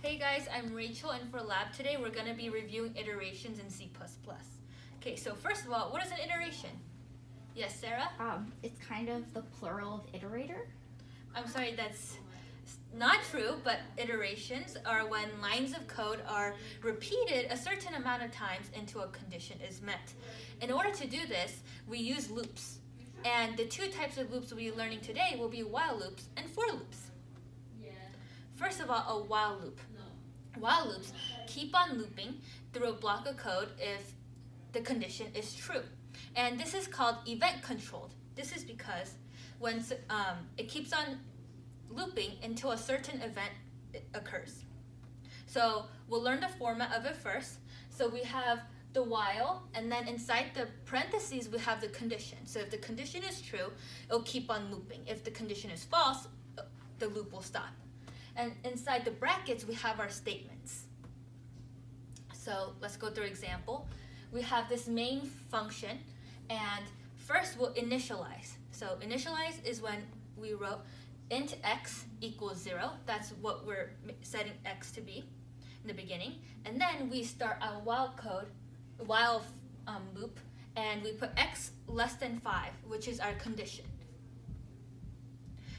Hey guys, I'm Rachel, and for lab today we're going to be reviewing iterations in C++. Okay, so first of all, what is an iteration? Yes, Sarah? It's kind of the plural of iterator. I'm sorry, that's not true, but iterations are when lines of code are repeated a certain amount of times until a condition is met. In order to do this, we use loops. And the two types of loops we'll be learning today will be while loops and for loops. First of all, a while loop. While loops keep on looping through a block of code if the condition is true. And this is called event controlled. This is because when it keeps on looping until a certain event occurs. So we'll learn the format of it first. So we have the while, and then inside the parentheses we have the condition. So if the condition is true, it'll keep on looping. If the condition is false, the loop will stop. And inside the brackets, we have our statements. So let's go through example. We have this main function, and first we'll initialize. So initialize is when we wrote int x equals 0. That's what we're setting x to be in the beginning. And then we start a while loop, and we put x less than 5, which is our condition.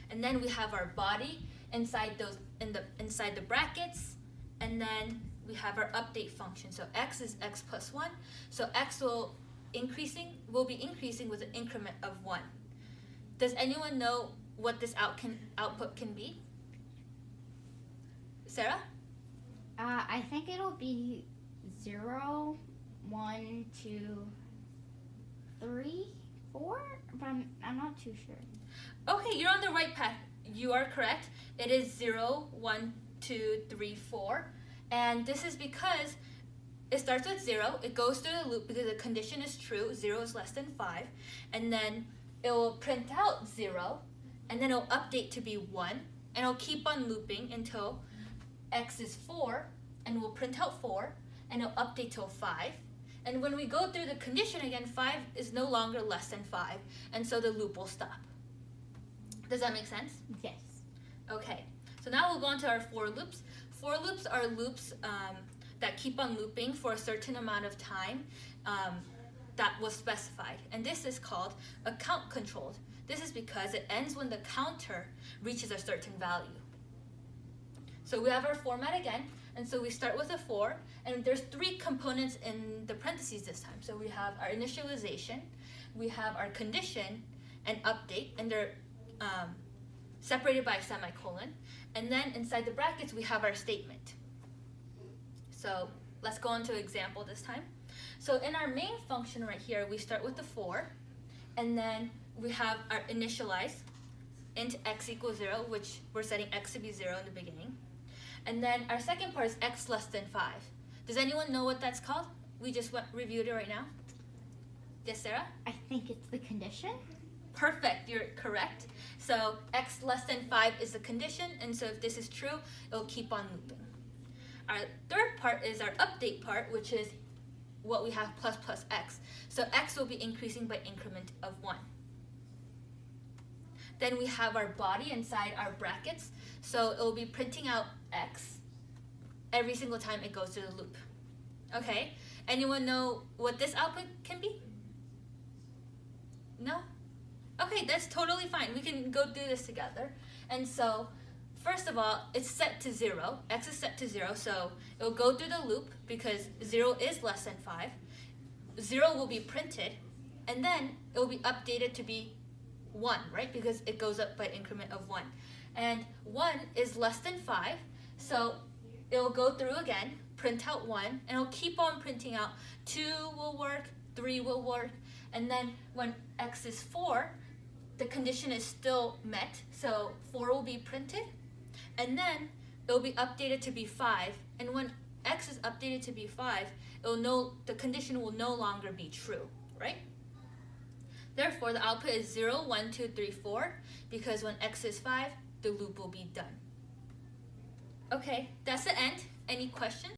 And then we have our body inside the brackets, and then we have our update function. So x is x plus 1. So x will be increasing with an increment of 1. Does anyone know what this output can be? Sarah? I think it'll be 0, 1, 2, 3, 4, but I'm not too sure. Okay, you're on the right path. You are correct. It is 0, 1, 2, 3, 4. And this is because it starts with 0. It goes through the loop because the condition is true. 0 is less than 5. And then it will print out 0. And then it'll update to be 1. And it'll keep on looping until x is 4. And we'll print out 4. And it'll update till 5. And when we go through the condition again, 5 is no longer less than 5. And so the loop will stop. Does that make sense? Yes. Okay, so now we'll go on to our for loops. For loops are loops that keep on looping for a certain amount of time that was specified. And this is called account controlled. This is because it ends when the counter reaches a certain value. So we have our format again, and so we start with a for, and there's 3 components in the parentheses this time. So we have our initialization, we have our condition, and update, and they're separated by a semicolon. And then inside the brackets, we have our statement. So let's go on to example this time. So in our main function right here, we start with the for, and then we have our initialize, int x equals 0, which we're setting x to be 0 in the beginning. And then our second part is x less than 5. Does anyone know what that's called? We just reviewed it right now. Yes, Sarah? I think it's the condition. Perfect, you're correct. So x less than 5 is the condition, and so if this is true, it'll keep on looping. Our third part is our update part, which is what we have plus plus x. So x will be increasing by increment of 1. Then we have our body inside our brackets, so it will be printing out x every single time it goes through the loop. Okay, anyone know what this output can be? No? Okay, that's totally fine. We can go through this together. And so, first of all, it's set to 0. X is set to 0, so it'll go through the loop because 0 is less than 5. 0 will be printed, and then it will be updated to be 1, right? Because it goes up by increment of 1. And 1 is less than 5, so it'll go through again, print out 1, and it'll keep on printing out. 2 will work, 3 will work, and then when x is 4, the condition is still met, so 4 will be printed, and then it will be updated to be 5, and when x is updated to be 5, the condition will no longer be true, right? Therefore, the output is 0, 1, 2, 3, 4, because when x is 5, the loop will be done. Okay, that's the end. Any questions?